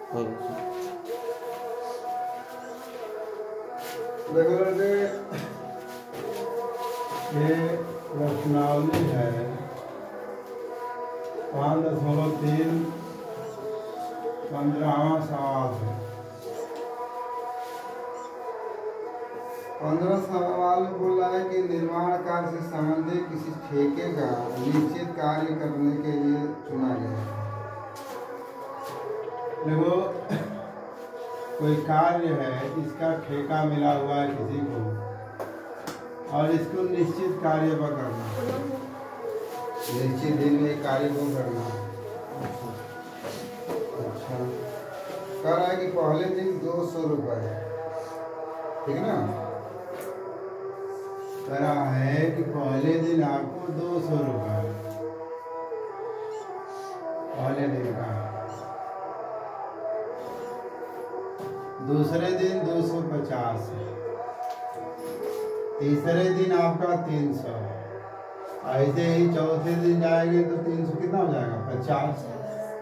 देखो ये प्रश्नावली है 5.3 15वां सवाल है। 15 सवाल में बोल रहा है कि निर्माण कार्य से संबंधित किसी ठेके का निश्चित कार्य करने के लिए चुना गया है। देखो कोई कार्य है, इसका ठेका मिला हुआ है किसी को और इसको निश्चित कार्य पर करना, निश्चित दिन में कार्य को करना। अच्छा कह रहा है कि पहले दिन 200 रुपये, ठीक ना। कह रहा है कि पहले दिन आपको 200 रुपये पहले दिन का, दूसरे दिन 250, तीसरे दिन आपका 300, ऐसे ही चौथे दिन जाएंगे तो 300 कितना हो जाएगा 50,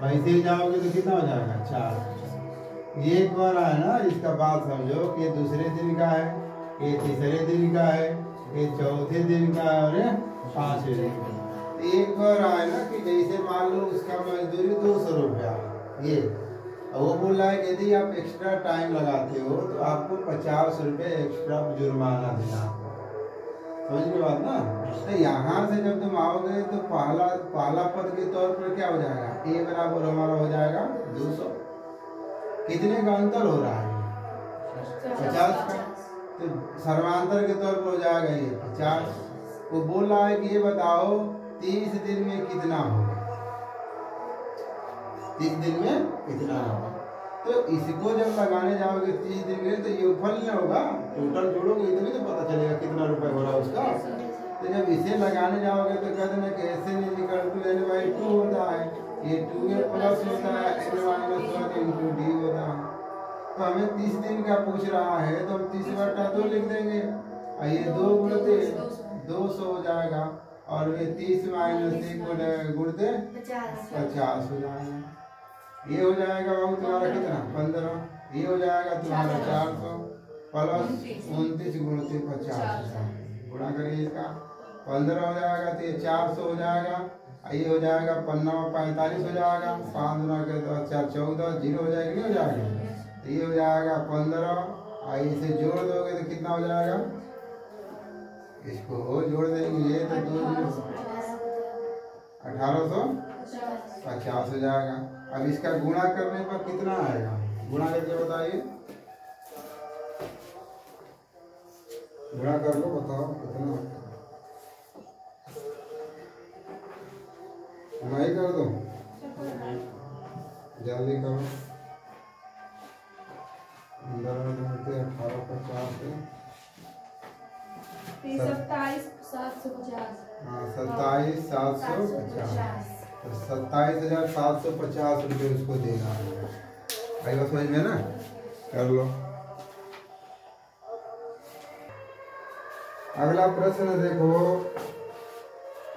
वैसे ही जाओगे तो कितना हो जाएगा 4। ये बार है ना, इसका बात समझो कि दूसरे दिन का है, ये तीसरे दिन का है, ये चौथे दिन का है और ये 5वें दिन का। एक बार आए ना कि जैसे मान लो उसका मजदूरी 200 रुपया, ये वो बोल रहा है कि यदि आप एक्स्ट्रा टाइम लगाते हो तो आपको 50 रुपये एक्स्ट्रा जुर्माना देना। समझ गए बात ना। तो यहाँ से जब तुम आओगे तो पहला पद के तौर पर क्या हो जाएगा, ए बराबर हमारा हो जाएगा 200। कितने का अंतर हो रहा है 50 का, तो सर्वांतर के तौर पर हो जाएगा ये 50। वो बोल रहा है कि ये बताओ 30 दिन में कितना होगा, 30 दिन में कितना होगा। तो इसको जब लगाने जाओगे 30 दिन में तो ये फल नहीं होगा, टोटल जोड़ोगे तभी तो पता चलेगा कितना रुपए हो रहा है उसका। तो जब इसे लगाने जाओगे तो कहते हैं कि ऐसे नहीं निकल टू n/2 होता है, ये 2a प्लस होता है n-1 इंटू डी होता है। तो हमें 30 दिन का पूछ रहा है तो हम 30/2 लिख देंगे, ये 2 गुणते 200 हो जाएगा और ये 30 माइनस 1 गुणते 50 हो जाएगा। ये हो जाएगा बाबू तुम्हारा कितना 15, ये हो जाएगा तुम्हारा 400 प्लस 29 गुणते 50 गुणा करिए इसका 15 हो जाएगा तो ये 400 हो जाएगा, ये हो जाएगा 45 हो जाएगा, 5 गुना के 10 4 14 जीरो हो जाएगा, नहीं हो जाएगा। तो ये हो जाएगा 15, इसे जोड़ दोगे तो कितना हो जाएगा, इसको जोड़ देंगे ये तो 1850 हो जाएगा। अब इसका गुणा करने पर कितना आएगा, गुणा करके बताइए, गुणा कर लो बताओ कितना, मैं ही कर दूं, जल्दी करो। 1850 27,750, 27,750 रुपये उसको देना है। भाई बस समझ में ना, कर लो। अगला प्रश्न देखो,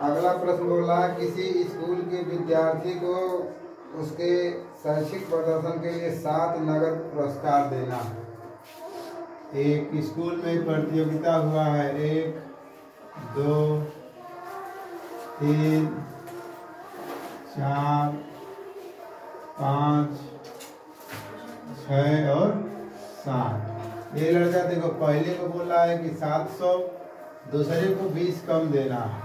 अगला प्रश्न बोला किसी स्कूल के विद्यार्थी को उसके शैक्षिक प्रदर्शन के लिए 7 नगद पुरस्कार देना। एक स्कूल में प्रतियोगिता हुआ है, 1 2 3 4 5 6 और 7। ये लड़का देखो पहले को बोल रहा है कि 700, दूसरे को 20 कम देना है,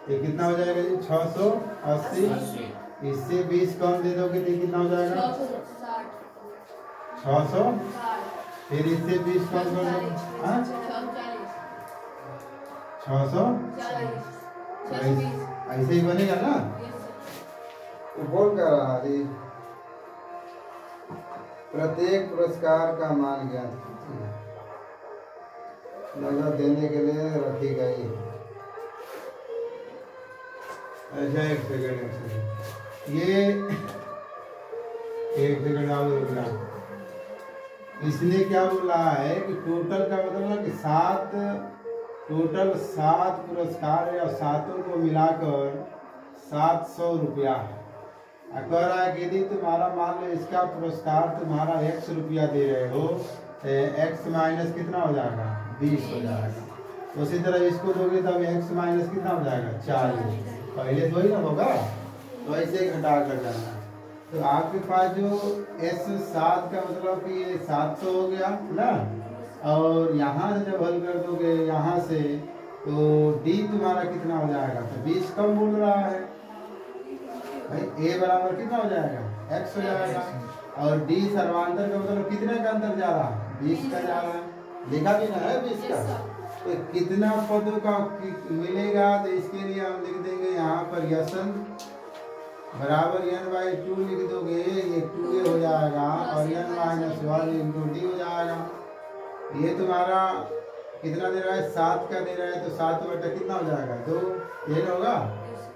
ये कितना हो जाएगा जी 680। इससे 20 कम दे दोगे तो कितना हो जाएगा 600, फिर इससे 20 कम कर दो 640, ऐसे ही बनेगा ना। तो बोल कर रहा है प्रत्येक पुरस्कार का मान ज्ञात कीजिए, नगद देने के लिए रखी गई। अच्छा एक सेकंड, ये एक सेकंड आप रुकना। इसने क्या बोला है कि टोटल का मतलब ना कि 7 पुरस्कार है और 7 को मिलाकर 700 रुपया है। कह रहा है कि यदि तुम्हारा मान लो इसका पुरस्कार तुम्हारा 100 रुपया दे रहे हो, x माइनस कितना हो जाएगा 20 हो जाएगा। उसी तरह इसको दोगे तब x माइनस कितना हो जाएगा 40। पहले तो ही ना होगा, तो ऐसे घटा कर जाना। तो आपके पास जो S7 का मतलब कि ये 700 हो गया ना, और यहाँ से जब हल कर दोगे यहाँ से तो D तुम्हारा कितना हो जाएगा, तो 20 कम बोल रहा है भाई। A बराबर कितना हो जाएगा x हो जाएगा, और D सर्वांतर का मतलब कितने का अंतर जा रहा है 20 का जा रहा है, लिखा भी ना है 20 का। तो कितना पदों का मिलेगा, तो इसके लिए हम लिख देंगे यहाँ पर यशन बराबर n/2 लिख दोगे, ये 2a हो जाएगा और n-1 इंटू डी हो जाएगा। ये तुम्हारा कितना दे रहा है 7 का दे रहा है, तो 7 बटा कितना हो जाएगा 2, ये होगा,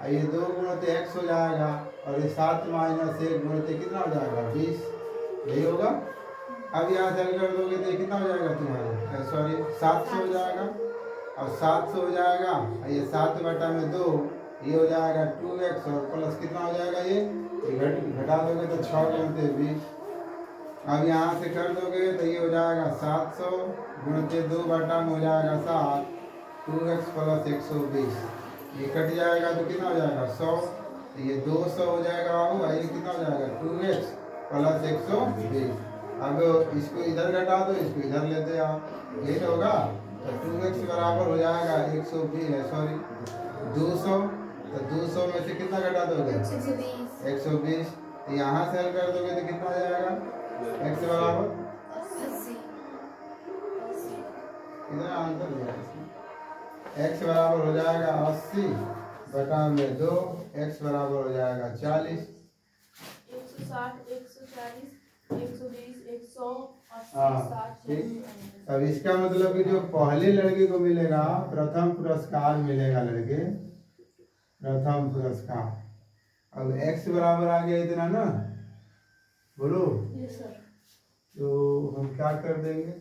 और ये 2 गुणित x हो जाएगा, और ये 7 माइनस 1 गुणित कितना हो जाएगा 20, यही होगा। अब यहाँ से हल कर दोगे तो कितना हो जाएगा तुम्हारा, सॉरी 700 हो जाएगा, और 700 हो जाएगा, और ये 7 बटा में 2, ये हो जाएगा 2x, और प्लस कितना हो जाएगा ये घटा दोगे तो 6 गुणित 20। अब यहाँ से कर दोगे तो ये हो जाएगा 700 गुणित 2 बटा में हो जाएगा 7, 2x प्लस 120, ये कट जाएगा तो कितना हो जाएगा 100, तो ये 200 हो जाएगा बाबू, ये कितना हो जाएगा 2x प्लस 120। अब इसको इधर घटा दो, इसको इधर लेते आओ, ये होगा, तो 2x बराबर हो जाएगा 120 है, सॉरी 200, तो 200 में से कितना घटा दोगे 120, तो यहाँ से हल कर दोगे तो कितना हो जाएगा x बराबर 80, इधर आंसर दिया इसमें, x बराबर हो जाएगा 80 बटा में 2, x बराबर हो जाएगा 40, 160, 140, 120, 180, हाँ ठीक। अब इसका मतलब कि जो पहले लड़के को मिलेगा प्रथम पुरस्कार मिलेगा, लड़के प्रथम पुरस्कार। अब x बराबर आ गया इतना ना, बोलो यस सर। तो हम क्या कर देंगे,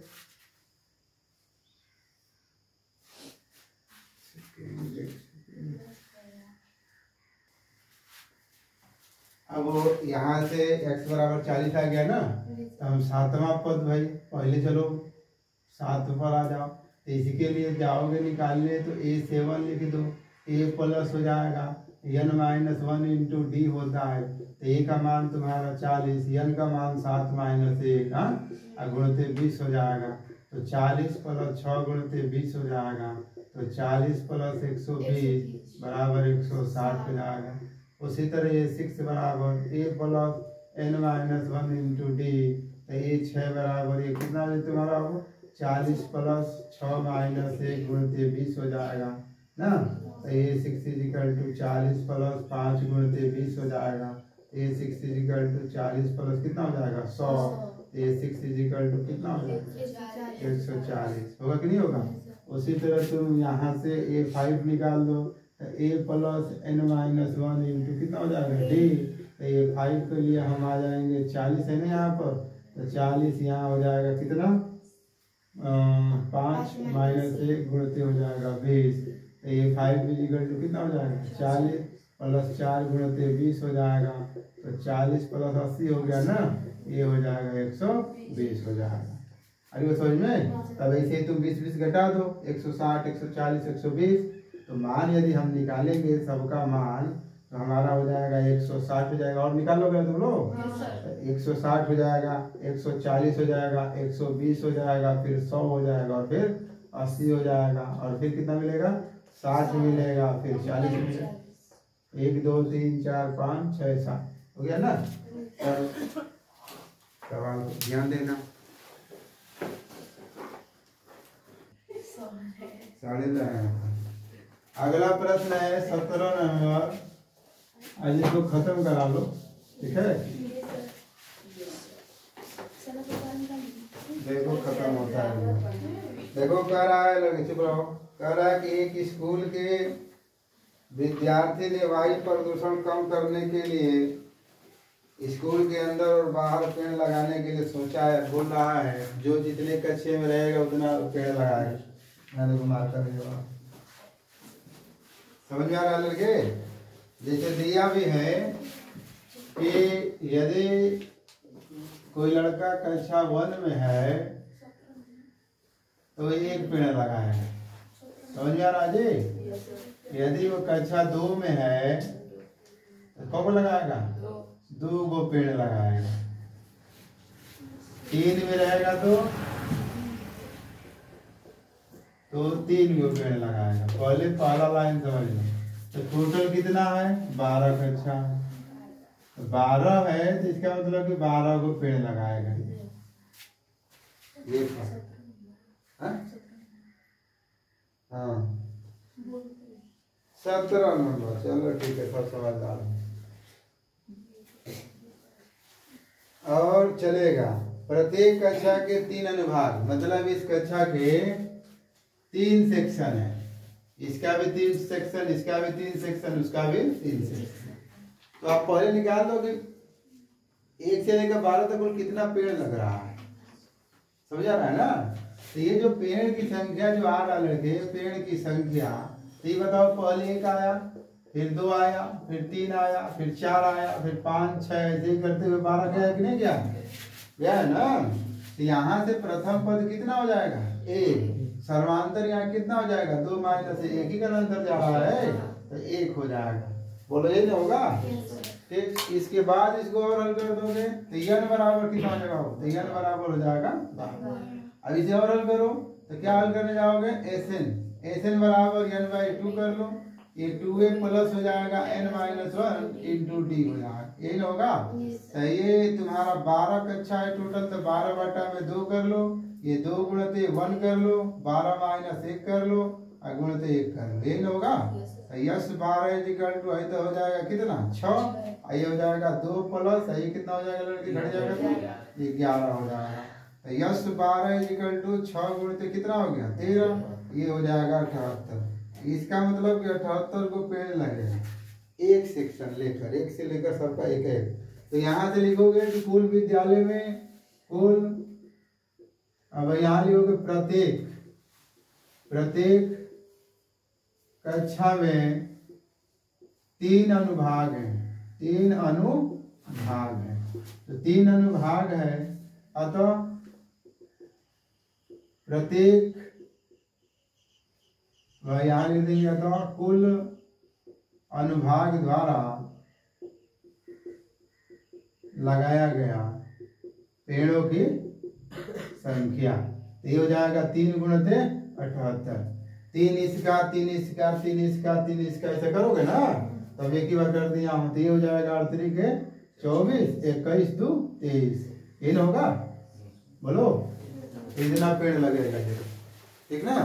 अब यहाँ से x बराबर 40 आ गया ना, तो हम 7वां पद भाई पहले चलो 7 पर आ जाओ, तो इसके लिए जाओगे निकालने तो a7 लिख दो, a प्लस हो जाएगा n-1 इंटू डी होता है, तो a का मान तुम्हारा 40, n का मान 7 माइनस 1, गुणित 20 हो जाएगा, तो 40 प्लस 6 गुणित 20 हो जाएगा, तो 40 प्लस 120 बराबर 160 हो जाएगा। उसी तरह ये 6 बराबर a plus n-1 into D, तो ये 6 बराबर ये कितना है तुम्हारा हो 40 प्लस 6 माइनस 1 गुणित 20 हो जाएगा ना, तो ये 6 इजिकल टू 40 प्लस 5 गुणित 20 हो जाएगा, ये 6 इजिकल टू 40 प्लस कितना हो जाएगा 100, ये 6 इजिकल टू कितना हो जाएगा 140, होगा कि नहीं होगा। उसी तरह तुम यहाँ से a5 निकाल दो, तो a प्लस n-1 इंटू कितना हो जाएगा d, तो ये 5 के लिए हम आ जाएंगे 40 है ना यहाँ पर, तो 40 यहाँ हो जाएगा कितना 5 माइनस 1 गुणित हो जाएगा 20, तो ये 5 इजिकल टू कितना हो जाएगा 40 प्लस 4 गुणित 20 हो जाएगा, तो 40 प्लस 80 हो गया ना, ये हो जाएगा 120 हो जाएगा। अरे वो समझ में, तब ऐसे ही तुम 20 घटा दो, 160, 140, 120, तो मान यदि हम निकालेंगे सबका मान तो हमारा हो जाएगा 160 हो जाएगा, और निकालोगे तुम लोग 160 हो जाएगा, 140 हो जाएगा, 120 हो जाएगा, फिर 100 हो जाएगा, और फिर 80 हो जाएगा, और फिर कितना मिलेगा 60 मिलेगा, फिर 40 मिलेगा, 1 2 3 4 5 6 7 हो गया ना। सवाल को ध्यान देना, 11:30। अगला प्रश्न है 17 नंबर, आज इसको खत्म करा लो, ठीक है। देखो खत्म होता है, देखो कह रहा है, लगे चुप रहो, कह रहा है कि एक स्कूल के विद्यार्थी ने वायु प्रदूषण कम करने के लिए स्कूल के अंदर और बाहर पेड़ लगाने के लिए सोचा है, बोल रहा है जो जितने कक्षे में रहेगा उतना पेड़ लगाएगा। मैं देखो मार कर समझ में आ रहा लड़के, जैसे दिया भी है कि यदि कोई लड़का कक्षा 1 में है तो एक पेड़ लगाएगा, समझ में आ रहा जी। यदि वो कक्षा 2 में है तो कब लगाएगा? 2 गो पेड़ लगाएगा। 3 में रहेगा तो 3 गो पेड़ लगाएगा। पहले पहला लाइन समझ लो। तो टोटल कितना है? 12 कक्षा है। 12 है तो इसका मतलब कि 12 गो पेड़ लगाएगा। ये हाँ 17 नंबर। चलो ठीक है, सब समझदार। और चलेगा। प्रत्येक कक्षा के 3 अनुभाग, मतलब इस कक्षा के 3 सेक्शन है। इसका भी 3 सेक्शन, इसका भी 3 सेक्शन, उसका भी 3 सेक्शन। तो आप पहले निकाल दो कि 1 से लेकर 12 तक कुल कितना पेड़ लग रहा है, समझ आ रहा है ना। तो ये जो पेड़ की संख्या जो आ रहा लड़के, पेड़ की संख्या, तो ये बताओ पहले 1 आया, फिर 2 आया, फिर 3 आया, फिर 4 आया, फिर 5 6 ऐसे करते हुए 12 गया कि नहीं गया? गया है ना। तो यहाँ से प्रथम पद कितना हो जाएगा? 1। सर्वांतर यहाँ कितना हो जाएगा? 2 माइनस 1 ही का अंतर जा रहा है तो 1 हो जाएगा। बोलो ये नहीं होगा? ठीक। इसके बाद इसको और हल कर दोगे तो n बराबर कितना हो जाएगा? तो n बराबर हो जाएगा 12। अब इसे और हल करो तो क्या हल करने जाओगे? Sn बराबर n/2 कर लो। ये 2a प्लस हो जाएगा n-1 इंटू डी हो जाएगा। यही होगा। तो ये तुम्हारा 12 कक्षा है टोटल, तो 12/2 कर लो। ये 2 गुणते 1 कर लो, 12 माइनस 1 कर लो और गुणते 1 कर लो। यही होगा। यस 12 इक्वल टू तो हो जाएगा कितना? 6। ये हो जाएगा 2 प्लस ये कितना हो जाएगा लड़के? घट जाएगा तो 11 हो जाएगा। तो यस 12 इक्वल टू 6 गुणते कितना हो गया? 13। ये हो जाएगा 78। इसका मतलब कि 78 को पेड़ लगेगा एक सेक्शन लेकर, 1 से लेकर सबका 1-1। तो यहाँ से लिखोगे कि कुल विद्यालय में कुल, अब यहाँ लिखोगे प्रत्येक कक्षा में 3 अनुभाग हैं। 3 अनुभाग हैं। तो 3 अनुभाग है, अतः प्रत्येक यहाँ लिख देंगे अथवा कुल अनुभाग द्वारा लगाया गया पेड़ों की संख्या। ये हो जाएगा 3 गुणते 78। 3 इसका 3 इसका 3 इसका 3 इसका ऐसा करोगे ना, तब एक ही बार कर दिया हूँ। तो ये हो जाएगा 8 के 24, 21 2 23। ये ना होगा? बोलो इतना पेड़ लगेगा, ठीक ना?